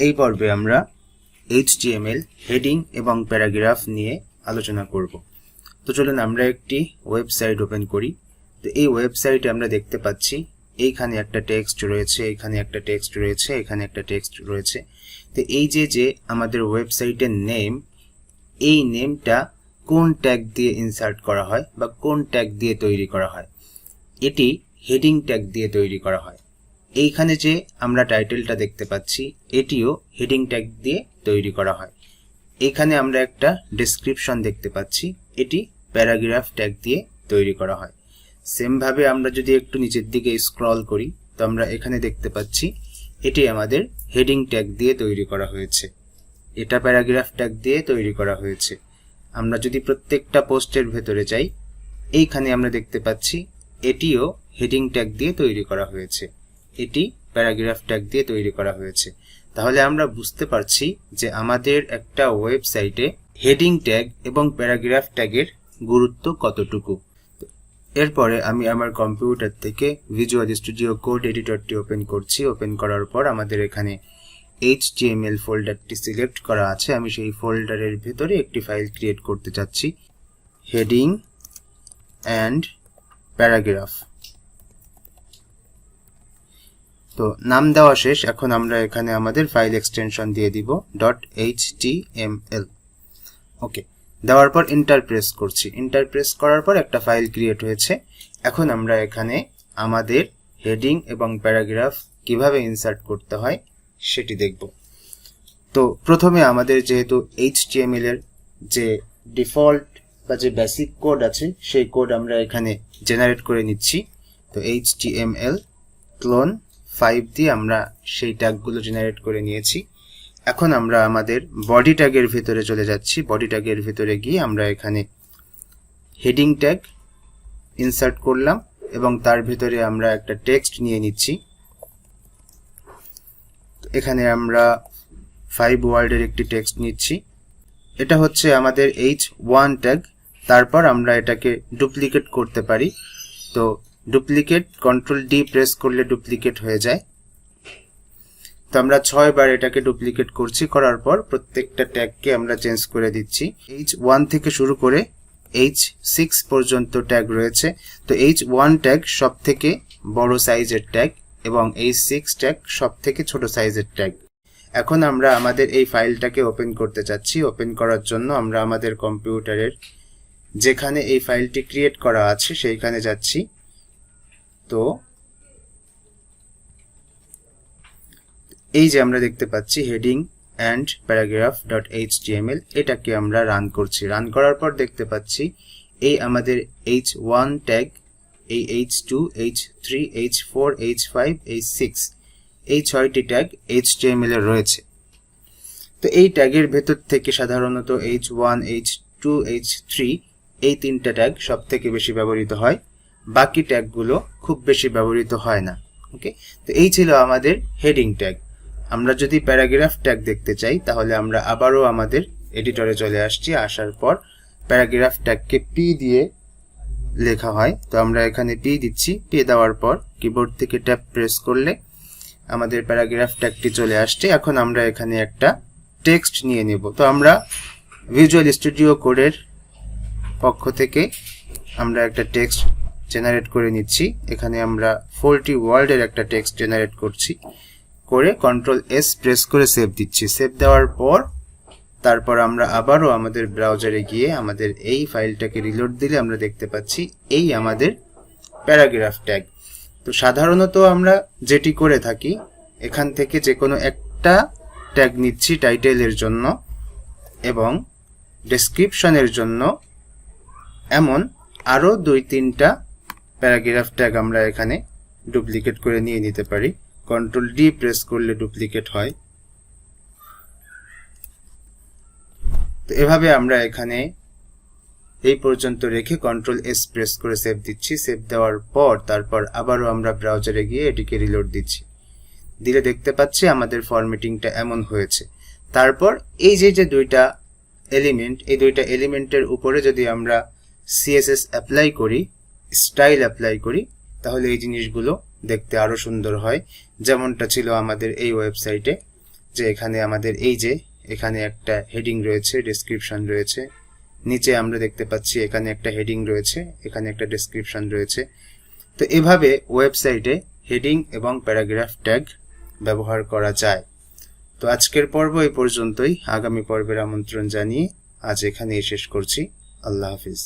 এই পর্বে আমরা HTML হেডিং এবং প্যারাগ্রাফ নিয়ে আলোচনা করব। তো চলুন আমরা একটি ওয়েবসাইট ওপেন করি। তো এই ওয়েবসাইটে আমরা দেখতে পাচ্ছি এইখানে একটা টেক্সট রয়েছে, এখানে একটা টেক্সট রয়েছে, এখানে একটা টেক্সট রয়েছে। তো এই যে আমাদের ওয়েবসাইটের নেম, এই নেমটা কোন ট্যাগ দিয়ে ইনসার্ট করা হয় বা কোন ট্যাগ দিয়ে তৈরি করা হয়, এটি হেডিং ট্যাগ দিয়ে তৈরি করা হয়। এইখানে যে আমরা টাইটেলটা দেখতে পাচ্ছি এটিও হেডিং ট্যাগ দিয়ে তৈরি করা হয়। এখানে আমরা একটা ডেসক্রিপশন দেখতে পাচ্ছি, এটি প্যারাগ্রাফ ট্যাগ দিয়ে তৈরি করা হয়। সেম ভাবে আমরা যদি একটু নিচের দিকে স্ক্রল করি তো আমরা এখানে দেখতে পাচ্ছি এটি আমাদের হেডিং ট্যাগ দিয়ে তৈরি করা হয়েছে, এটা প্যারাগ্রাফ ট্যাগ দিয়ে তৈরি করা হয়েছে। আমরা যদি প্রত্যেকটা পোস্টের ভেতরে যাই, এইখানে আমরা দেখতে পাচ্ছি এটিও হেডিং ট্যাগ দিয়ে তৈরি করা হয়েছে, এটি প্যারাগ্রাফ ট্যাগ দিয়ে তৈরি করা হয়েছে। তাহলে আমরা বুঝতে পারছি যে আমাদের একটা ওয়েবসাইটে হেডিং ট্যাগ এবং প্যারাগ্রাফ ট্যাগের গুরুত্ব কতটুকু। এরপরে আমি আমার কম্পিউটার থেকে ভিজুয়াল স্টুডিও কোড এডিটরটি ওপেন করছি। ওপেন করার পর আমাদের এখানে HTML ফোল্ডারটি সিলেক্ট করা আছে। আমি সেই ফোল্ডারের ভেতরে একটি ফাইল ক্রিয়েট করতে চাচ্ছি, হেডিং অ্যান্ড প্যারাগ্রাফ। তো নাম দেওয়া শেষ, এখন আমরা এখানে আমাদের ফাইল এক্সটেনশন দিয়ে দিব .html। ওকে, দেওয়ার পর এন্টার প্রেস করছি। এন্টার প্রেস করার পর একটা ফাইল ক্রিয়েট হয়েছে। এখন আমরা এখানে আমাদের হেডিং এবং প্যারাগ্রাফ কিভাবে ইনসার্ট করতে হয় সেটি দেখব। তো প্রথমে আমাদের যেহেতু HTML এর যে ডিফল্ট বা যে বেসিক কোড আছে সেই কোড আমরা এখানে জেনারেট করে নিচ্ছি। তো HTML ক্লোন 5 দিয়ে আমরা সেই ট্যাগগুলো জেনারেট করে নিয়েছি। এখন আমরা আমাদের বডি ট্যাগের ভিতরে চলে যাচ্ছি। বডি ট্যাগের ভিতরে গিয়ে আমরা এখানে হেডিং ট্যাগ ইনসার্ট করলাম এবং তার ভিতরে আমরা একটা টেক্সট নিয়ে নিচ্ছি। এখানে আমরা 5 ওয়ার্ডের একটি টেক্সট নিচ্ছি। এটা হচ্ছে আমাদের H1 ট্যাগ। তারপর আমরা এটাকে ডুপ্লিকেট করতে পারি। তো ডুপ্লিকেট Ctrl+D প্রেস করলে ডুপ্লিকেট হয়ে যায়। তো আমরা 6 বার এটাকে ডুপ্লিকেট করছি। করার পর প্রত্যেকটা ট্যাগকে আমরা চেঞ্জ করে দিচ্ছি। H1 থেকে শুরু করে H6 পর্যন্ত ট্যাগ রয়েছে। তো H1 ট্যাগ সব থেকে বড় সাইজের ট্যাগ এবং H6 ট্যাগ সব থেকে ছোট সাইজের ট্যাগ। এখন আমরা আমাদের এই ফাইলটাকে ওপেন করতে চাচ্ছি। ওপেন করার জন্য আমরা আমাদের কম্পিউটারের যেখানে এই ফাইলটি ক্রিয়েট করা আছে সেইখানে যাচ্ছি। তো এই যে আমরা দেখতে পাচ্ছি হেডিং অ্যান্ড প্যারাগ্রাফ.html, এটাকে আমরা রান করছি। রান করার পর দেখতে পাচ্ছি এই আমাদের H1 ট্যাগ, এই H2, H3, H4, H5, H6 এই 6টি ট্যাগ HTML এর রয়েছে। তো এই ট্যাগের ভেতর থেকে সাধারণত H1, H2, H3 এই 3টা ট্যাগ সব থেকে বেশি ব্যবহৃত হয়, বাকি ট্যাগগুলো খুব বেশি ব্যবহৃত হয় না। ওকে, তো এই ছিল আমাদের হেডিং ট্যাগ। আমরা যদি প্যারাগ্রাফ ট্যাগ দেখতে চাই তাহলে আমরা আবারও আমাদের এডিটরে চলে আসছি। আসার পর প্যারাগ্রাফ ট্যাগকে P দিয়ে লেখা হয়। তো আমরা এখানে P দিচ্ছি। P দেওয়ার পর কিবোর্ড থেকে ট্যাব প্রেস করলে আমাদের প্যারাগ্রাফ ট্যাগটি চলে আসছে। এখন আমরা এখানে একটা টেক্সট নিয়ে নেব। তো আমরা ভিজুয়াল স্টুডিও কোডের পক্ষ থেকে আমরা একটা টেক্সট জেনারেট করে নিচ্ছি। এখানে আমরা 40 ওয়ার্ডের একটা টেক্সট জেনারেট করছি, করে Ctrl+S প্রেস করে সেভ দিচ্ছি। সেভ দেওয়ার পর তারপর আমরা আবারও আমাদের ব্রাউজারে গিয়ে আমাদের এই ফাইলটাকে রিলোড দিলে আমরা দেখতে পাচ্ছি এই আমাদের প্যারাগ্রাফ ট্যাগ। তো সাধারণত আমরা যেটি করে থাকি, এখান থেকে যে কোনো একটা ট্যাগ নিচ্ছি টাইটেলের জন্য এবং ডেসক্রিপশনের জন্য, এমন আরও 2-3টা প্যারাগ্রাফ ট্যাগ আমরা এখানে ডুপ্লিকেট করে নিয়ে নিতে পারি। Ctrl+D প্রেস করলে ডুপ্লিকেট হয়। তো এভাবে আমরা এখানে এই পর্যন্ত রেখে Ctrl+S প্রেস করে সেভ দিচ্ছি। সেভ দেওয়ার পর তারপর আবারও আমরা ব্রাউজারে গিয়ে এটিকে রিলোড দিচ্ছি। দিলে দেখতে পাচ্ছি আমাদের ফরম্যাটিংটা এমন হয়েছে। তারপর এই যে 2টা এলিমেন্ট, এই 2টা এলিমেন্টের উপরে যদি আমরা CSS অ্যাপ্লাই করি, স্টাইল অ্যাপ্লাই করি, তাহলে এই জিনিসগুলো দেখতে আরো সুন্দর হয়, যেমনটা ছিল আমাদের এই ওয়েবসাইটে। যে এখানে আমাদের এখানে একটা হেডিং রয়েছে, ডেসক্রিপশন রয়েছে, নিচে আমরা দেখতে পাচ্ছি এখানে একটা হেডিং রয়েছে, এখানে একটা ডেসক্রিপশন রয়েছে। তো এভাবে ওয়েবসাইটে হেডিং এবং প্যারাগ্রাফ ট্যাগ ব্যবহার করা যায়। তো আজকের পর্ব এই পর্যন্তই। আগামী পর্বের আমন্ত্রণ জানিয়ে আজ এখানেই শেষ করছি। আল্লাহ হাফিজ।